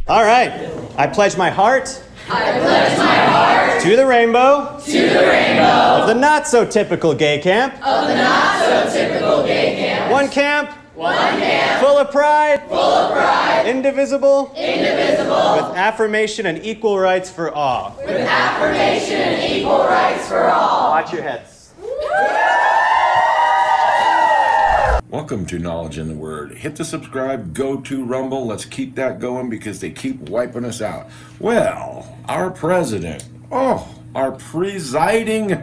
All right. I pledge my heart. I pledge my heart to the rainbow. To the rainbow. Of the not so typical gay camp. Of the not so typical gay camp. One camp. One camp. Full of pride. Full of pride. Indivisible. Indivisible. With affirmation and equal rights for all. With affirmation and equal rights for all. Watch your heads. Welcome to Knowledge in the Word. Hit the subscribe, go to Rumble. Let's keep that going because they keep wiping us out. Well, our president, our presiding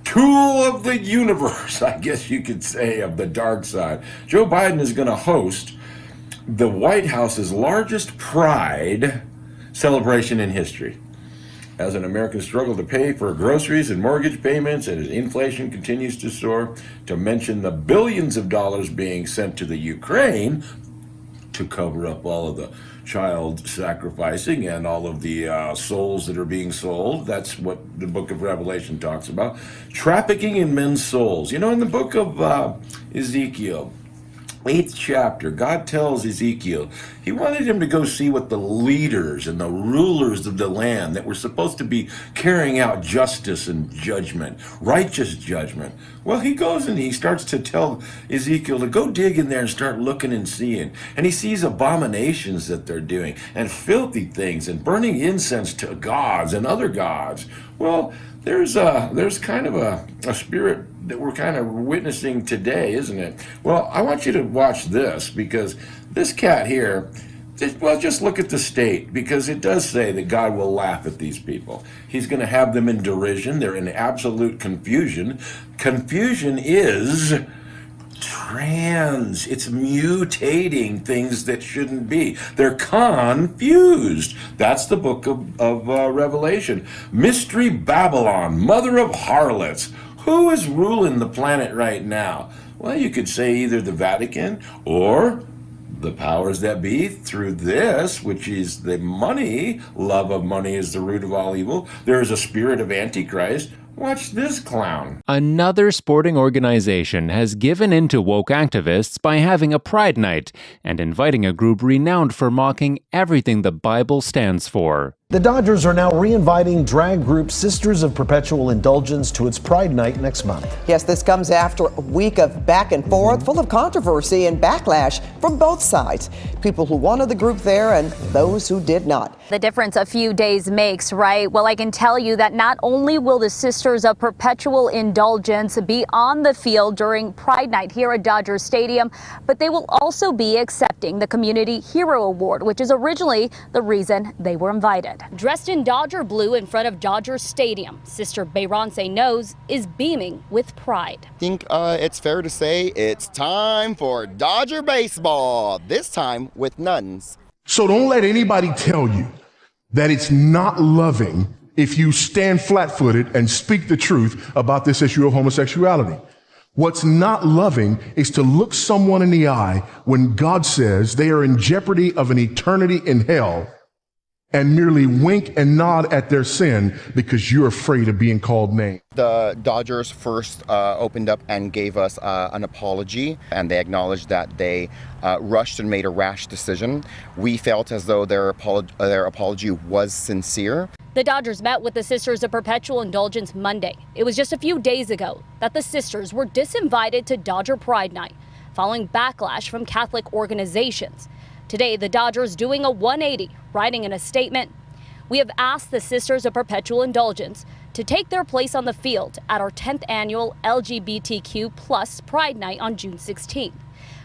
tool of the universe, I guess you could say, of the dark side. Joe Biden is going to host the White House's largest Pride celebration in history. As an American struggle to pay for groceries and mortgage payments, and as inflation continues to soar, to mention the billions of dollars being sent to the Ukraine to cover up all of the child sacrificing and all of the souls that are being sold. That's what the book of Revelation talks about. Trafficking in men's souls. You know, in the book of Ezekiel, 8th chapter, God tells Ezekiel he wanted him to go see what the leaders and the rulers of the land that were supposed to be carrying out justice and judgment, righteous judgment. Well, he goes and he starts to tell Ezekiel to go dig in there and start looking and seeing. And he sees abominations that they're doing and filthy things and burning incense to gods and other gods. Well, there's kind of a spirit that we're kind of witnessing today, isn't it? Well, I want you to watch this because this cat here, well, just look at the state because it does say that God will laugh at these people. He's going to have them in derision. They're in absolute confusion. Confusion is it's mutating things that shouldn't be. They're confused. That's the book of Revelation. Mystery Babylon, mother of harlots. Who is ruling the planet right now? Well, you could say either the Vatican or the powers that be through this, which is the money. Love of money is the root of all evil. There is a spirit of antichrist. Watch this clown. Another sporting organization has given in to woke activists by having a Pride Night and inviting a group renowned for mocking everything the Bible stands for. The Dodgers are now re-inviting drag group Sisters of Perpetual Indulgence to its Pride Night next month. Yes, this comes after a week of back and forth, full of controversy and backlash from both sides. People who wanted the group there and those who did not. The difference a few days makes, right? Well, I can tell you that not only will the Sisters of Perpetual Indulgence be on the field during Pride Night here at Dodger Stadium, but they will also be accepting the Community Hero Award, which is originally the reason they were invited. Dressed in Dodger blue in front of Dodger Stadium, Sister Beyronce Knows is beaming with pride. I think it's fair to say it's time for Dodger baseball, this time with nuns. So don't let anybody tell you that it's not loving if you stand flat-footed and speak the truth about this issue of homosexuality. What's not loving is to look someone in the eye when God says they are in jeopardy of an eternity in hell and merely wink and nod at their sin because you're afraid of being called names. The Dodgers first opened up and gave us an apology, and they acknowledged that they rushed and made a rash decision. We felt as though their apology was sincere. The Dodgers met with the Sisters of Perpetual Indulgence Monday. It was just a few days ago that the sisters were disinvited to Dodger Pride Night, following backlash from Catholic organizations. Today, the Dodgers doing a 180, writing in a statement, "We have asked the Sisters of Perpetual Indulgence to take their place on the field at our 10th annual LGBTQ+ Pride Night on June 16th.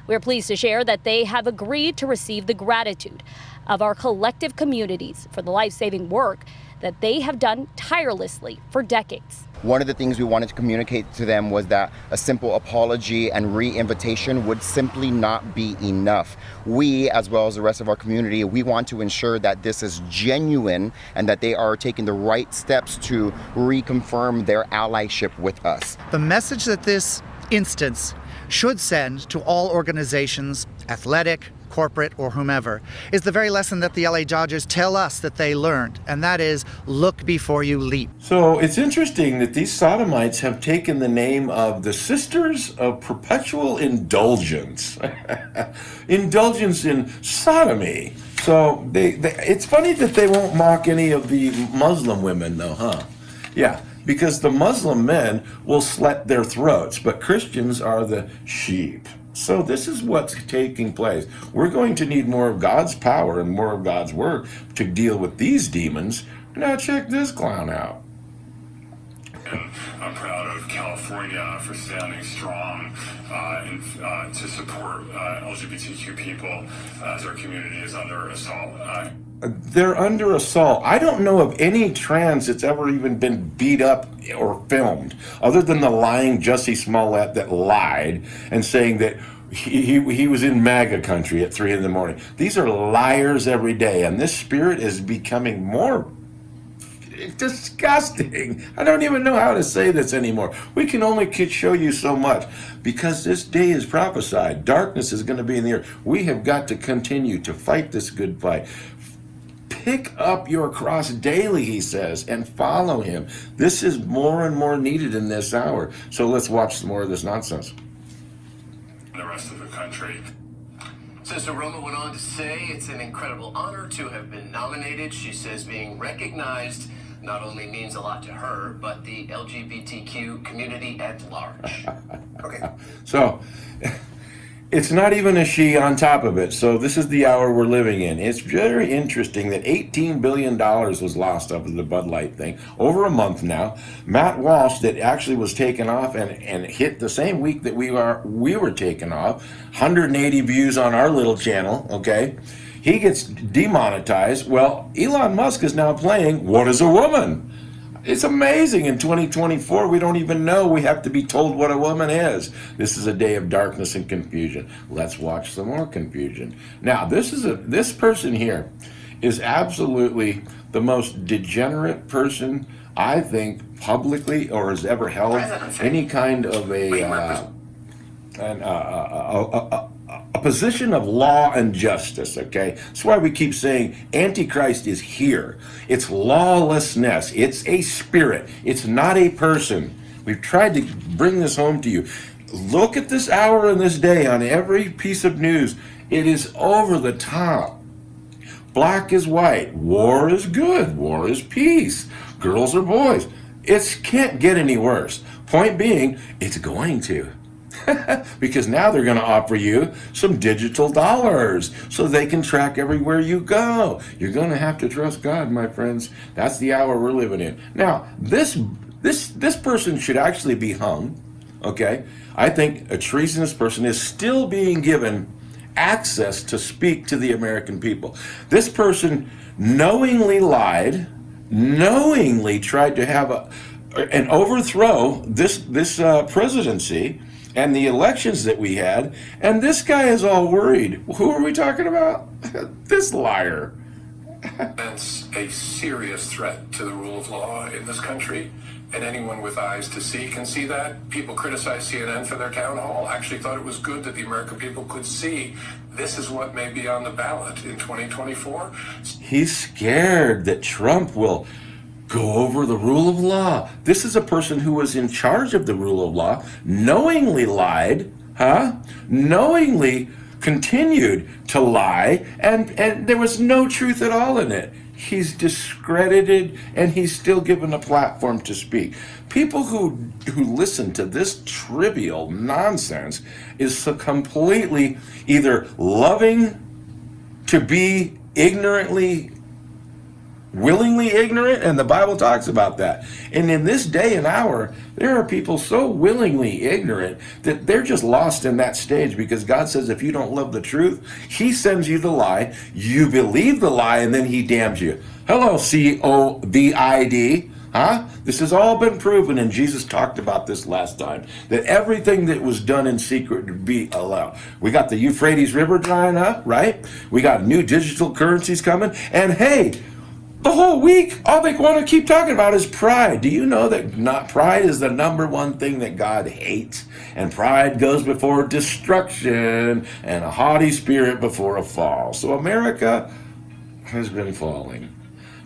We are pleased to share that they have agreed to receive the gratitude of our collective communities for the life-saving work that they have done tirelessly for decades." One of the things we wanted to communicate to them was that a simple apology and re-invitation would simply not be enough. We, as well as the rest of our community, we want to ensure that this is genuine and that they are taking the right steps to reconfirm their allyship with us. The message that this instance should send to all organizations, athletic, corporate, or whomever, is the very lesson that the LA Dodgers tell us that they learned, and that is, look before you leap. So it's interesting that these sodomites have taken the name of the Sisters of Perpetual Indulgence. Indulgence in sodomy. So it's funny that they won't mock any of the Muslim women, though, huh? Yeah, because the Muslim men will slit their throats, but Christians are the sheep. So this is what's taking place. We're going to need more of God's power and more of God's word to deal with these demons. Now check this clown out. And I'm proud of California for standing strong to support LGBTQ people as our community is under assault. They're under assault. I don't know of any trans that's ever even been beat up or filmed, other than the lying Jussie Smollett that lied and saying that he was in MAGA country at 3 a.m. These are liars every day, and this spirit is becoming more disgusting. I don't even know how to say this anymore. We can only show you so much because this day is prophesied. Darkness is going to be in the earth. We have got to continue to fight this good fight. Pick up your cross daily, he says, and follow him. This is more and more needed in this hour. So let's watch some more of this nonsense. The rest of the country. Sister Roma went on to say it's an incredible honor to have been nominated. She says being recognized not only means a lot to her, but the LGBTQ community at large. Okay. So it's not even a she on top of it. So this is the hour we're living in. It's very interesting that $18 billion was lost off of the Bud Light thing over a month now. Matt Walsh, that actually was taken off and hit the same week that we were taken off, 180 views on our little channel, okay? He gets demonetized. Well, Elon Musk is now playing What is a Woman? It's amazing. In 2024, we don't even know. We have to be told what a woman is. This is a day of darkness and confusion. Let's watch some more confusion. Now, this person here is absolutely the most degenerate person I think publicly or has ever held any kind of a position of law and justice, okay? That's why we keep saying antichrist is here. It's lawlessness. It's a spirit. It's not a person. We've tried to bring this home to you. Look at this hour and this day on every piece of news. It is over the top. Black is white. War is good. War is peace. Girls are boys. It can't get any worse. Point being, it's going to. Because now they're going to offer you some digital dollars so they can track everywhere you go. You're going to have to trust God, my friends. That's the hour we're living in. Now, this person should actually be hung, okay? I think a treasonous person is still being given access to speak to the American people. This person knowingly lied, knowingly tried to have an overthrow this presidency and the elections that we had, and this guy is all worried. Who are we talking about? This liar. That's a serious threat to the rule of law in this country, and anyone with eyes to see can see that. People criticize CNN for their town hall, actually thought it was good that the American people could see this is what may be on the ballot in 2024. He's scared that Trump will go over the rule of law. This is a person who was in charge of the rule of law, knowingly lied, knowingly continued to lie, and there was no truth at all in it. He's discredited, and he's still given a platform to speak. People who listen to this trivial nonsense is so completely either loving to be willingly ignorant, and the Bible talks about that. And in this day and hour, there are people so willingly ignorant that they're just lost in that stage, because God says if you don't love the truth, he sends you the lie, you believe the lie, and then he damns you. Hello, COVID, This has all been proven, and Jesus talked about this last time, that everything that was done in secret would be allowed. We got the Euphrates River drying up, right? We got new digital currencies coming, and hey, the whole week, all they want to keep talking about is pride. Do you know that pride is the number one thing that God hates? And pride goes before destruction, and a haughty spirit before a fall. So America has been falling.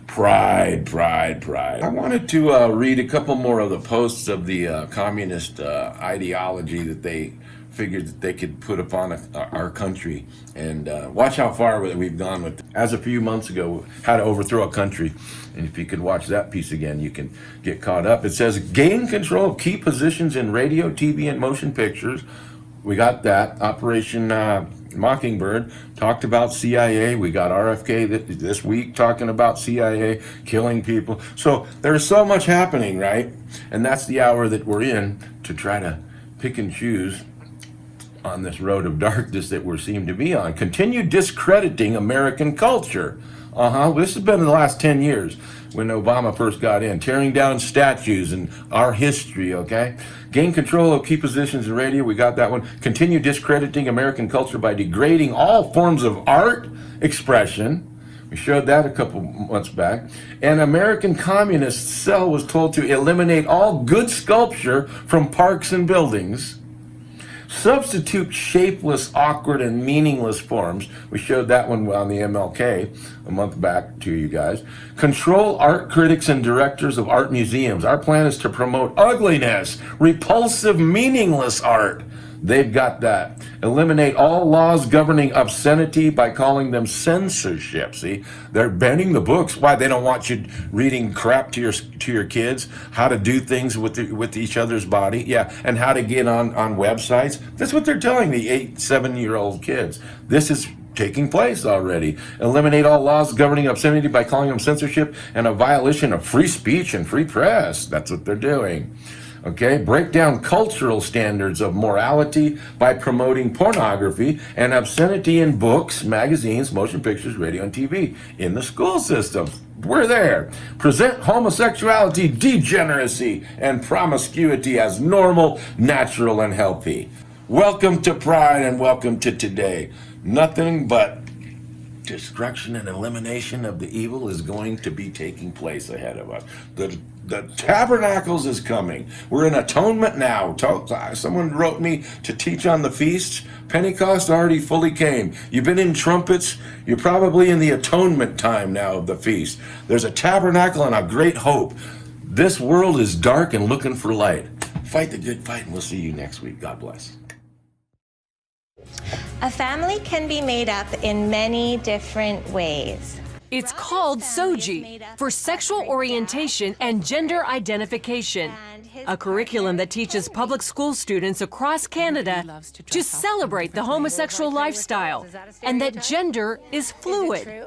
Pride, pride, pride. I wanted to read a couple more of the posts of the communist ideology that they figured that they could put upon our country. And watch how far we've gone with. As a few months ago, how to overthrow a country. And if you could watch that piece again, you can get caught up. It says, gain control of key positions in radio, TV, and motion pictures. We got that. Operation Mockingbird talked about CIA. We got RFK this week talking about CIA killing people. So there's so much happening, right? And that's the hour that we're in, to try to pick and choose on this road of darkness that we seem to be on. Continue discrediting American culture. This has been in the last 10 years when Obama first got in. Tearing down statues and our history, okay? Gain control of key positions in radio. We got that one. Continue discrediting American culture by degrading all forms of art expression. We showed that a couple months back. An American communist cell was told to eliminate all good sculpture from parks and buildings. Substitute shapeless, awkward, and meaningless forms. We showed that one on the MLK a month back to you guys. Control art critics and directors of art museums. Our plan is to promote ugliness, repulsive, meaningless art. They've got that. Eliminate all laws governing obscenity by calling them censorship. See, they're banning the books. Why? They don't want you reading crap to your kids. How to do things with each other's body. Yeah, and how to get on websites. That's what they're telling the 7-year-old kids. This is taking place already. Eliminate all laws governing obscenity by calling them censorship and a violation of free speech and free press. That's what they're doing. Okay, break down cultural standards of morality by promoting pornography and obscenity in books, magazines, motion pictures, radio, and TV in the school system. We're there. Present homosexuality, degeneracy, and promiscuity as normal, natural, and healthy. Welcome to Pride and welcome to today. Nothing but destruction and elimination of the evil is going to be taking place ahead of us. The tabernacles is coming. We're in atonement now. Someone wrote me to teach on the feasts. Pentecost already fully came. You've been in trumpets. You're probably in the atonement time now of the feast. There's a tabernacle and a great hope. This world is dark and looking for light. Fight the good fight, and we'll see you next week. God bless. A family can be made up in many different ways. It's called SOGI, for Sexual Orientation and Gender Identification, a curriculum that teaches public school students across Canada to celebrate the homosexual lifestyle and that gender is fluid.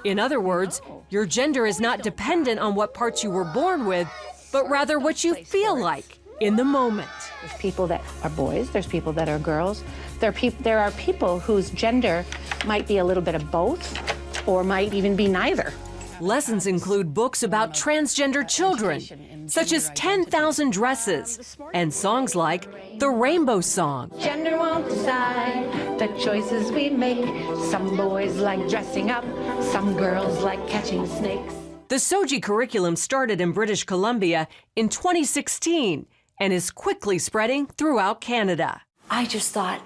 In other words, your gender is not dependent on what parts you were born with, but rather what you feel like in the moment. There's people that are boys, there's people that are girls. There are people whose gender might be a little bit of both or might even be neither. Lessons include books about transgender children, such as 10,000 Dresses, and songs like The Rainbow Song. Gender won't decide the choices we make. Some boys like dressing up, some girls like catching snakes. The SOGI curriculum started in British Columbia in 2016 and is quickly spreading throughout Canada. I just thought,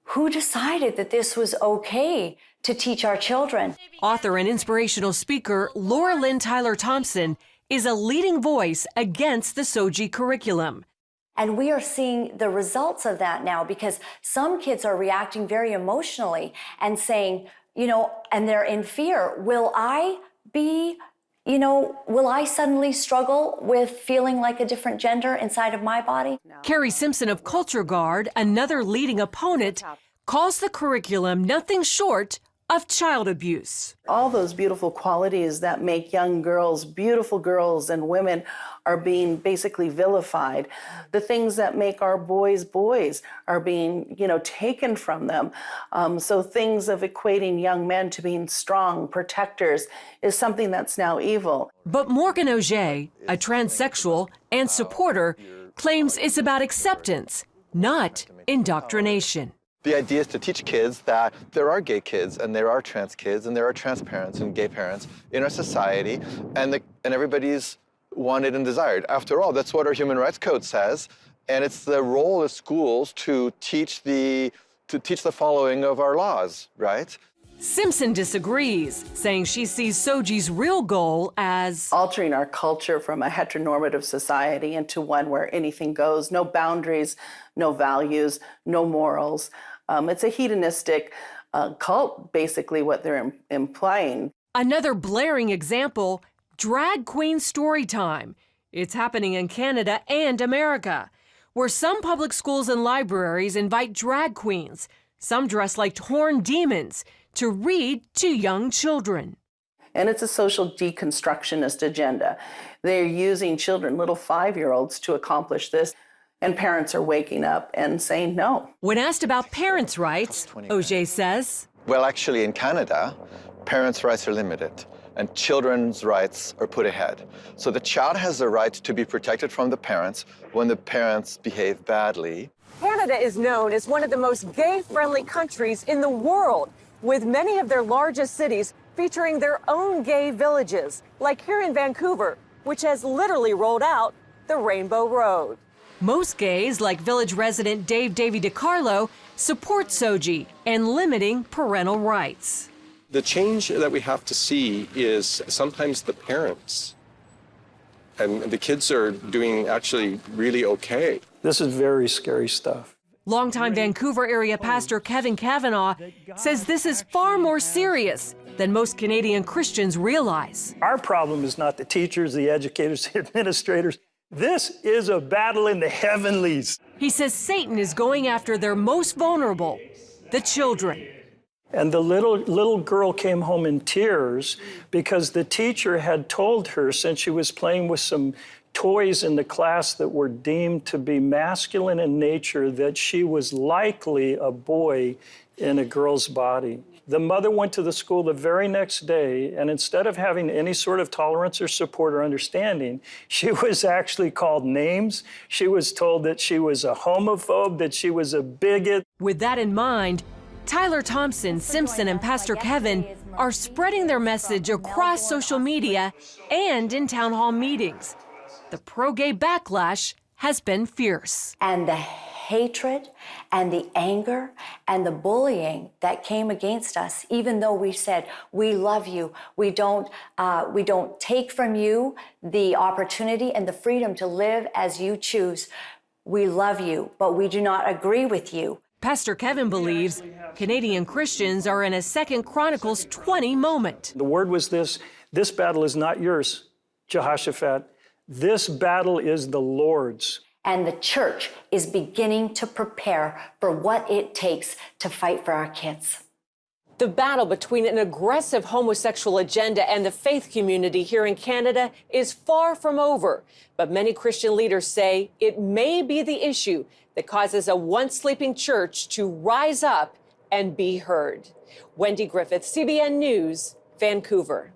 who decided that this was okay to teach our children? Author and inspirational speaker Laura Lynn Tyler Thompson is a leading voice against the SOGI curriculum. And we are seeing the results of that now, because some kids are reacting very emotionally and saying, and they're in fear. Will I suddenly struggle with feeling like a different gender inside of my body? Carrie Simpson of Culture Guard, another leading opponent, calls the curriculum nothing short of child abuse. All those beautiful qualities that make young girls, beautiful girls and women, are being basically vilified. The things that make our boys boys are being, taken from them. So things of equating young men to being strong protectors is something that's now evil. But Morgan Auger, a transsexual and supporter, claims it's about acceptance, not indoctrination. The idea is to teach kids that there are gay kids and there are trans kids and there are trans parents and gay parents in our society, and everybody's wanted and desired. After all, that's what our Human Rights Code says, and it's the role of schools to teach the following of our laws, right? Simpson disagrees, saying she sees Soji's real goal as altering our culture from a heteronormative society into one where anything goes, no boundaries, no values, no morals. It's a hedonistic cult, basically, what they're implying. Another blaring example, drag queen story time. It's happening in Canada and America, where some public schools and libraries invite drag queens, some dressed like horned demons, to read to young children. And it's a social deconstructionist agenda. They're using children, little 5-year-olds, to accomplish this. And parents are waking up and saying no. When asked about parents' rights, Auger says, Well, actually, in Canada, parents' rights are limited and children's rights are put ahead. So the child has the right to be protected from the parents when the parents behave badly. Canada is known as one of the most gay-friendly countries in the world, with many of their largest cities featuring their own gay villages, like here in Vancouver, which has literally rolled out the Rainbow Road. Most gays, like village resident Dave Davy DiCarlo, support Soji and limiting parental rights. The change that we have to see is sometimes the parents, and the kids are doing actually really okay. This is very scary stuff. Longtime Vancouver area pastor Kevin Kavanaugh says this is far more serious than most Canadian Christians realize. Our problem is not the teachers, the educators, the administrators. This is a battle in the heavenlies. He says Satan is going after their most vulnerable, the children. And the little girl came home in tears because the teacher had told her, since she was playing with some toys in the class that were deemed to be masculine in nature, that she was likely a boy in a girl's body. The mother went to the school the very next day, and instead of having any sort of tolerance or support or understanding, she was actually called names. She was told that she was a homophobe, that she was a bigot. With that in mind, Tyler Thompson, Simpson, and Pastor Kevin are spreading their message across social media and in town hall meetings. The pro-gay backlash has been fierce. And the hatred and the anger and the bullying that came against us, even though we said, we love you, we don't take from you the opportunity and the freedom to live as you choose. We love you, but we do not agree with you. Pastor Kevin believes Canadian Christians are in a 2 Chronicles 20 moment. The word was this battle is not yours, Jehoshaphat. This battle is the Lord's. And the church is beginning to prepare for what it takes to fight for our kids. The battle between an aggressive homosexual agenda and the faith community here in Canada is far from over. But many Christian leaders say it may be the issue that causes a once sleeping church to rise up and be heard. Wendy Griffith, CBN News, Vancouver.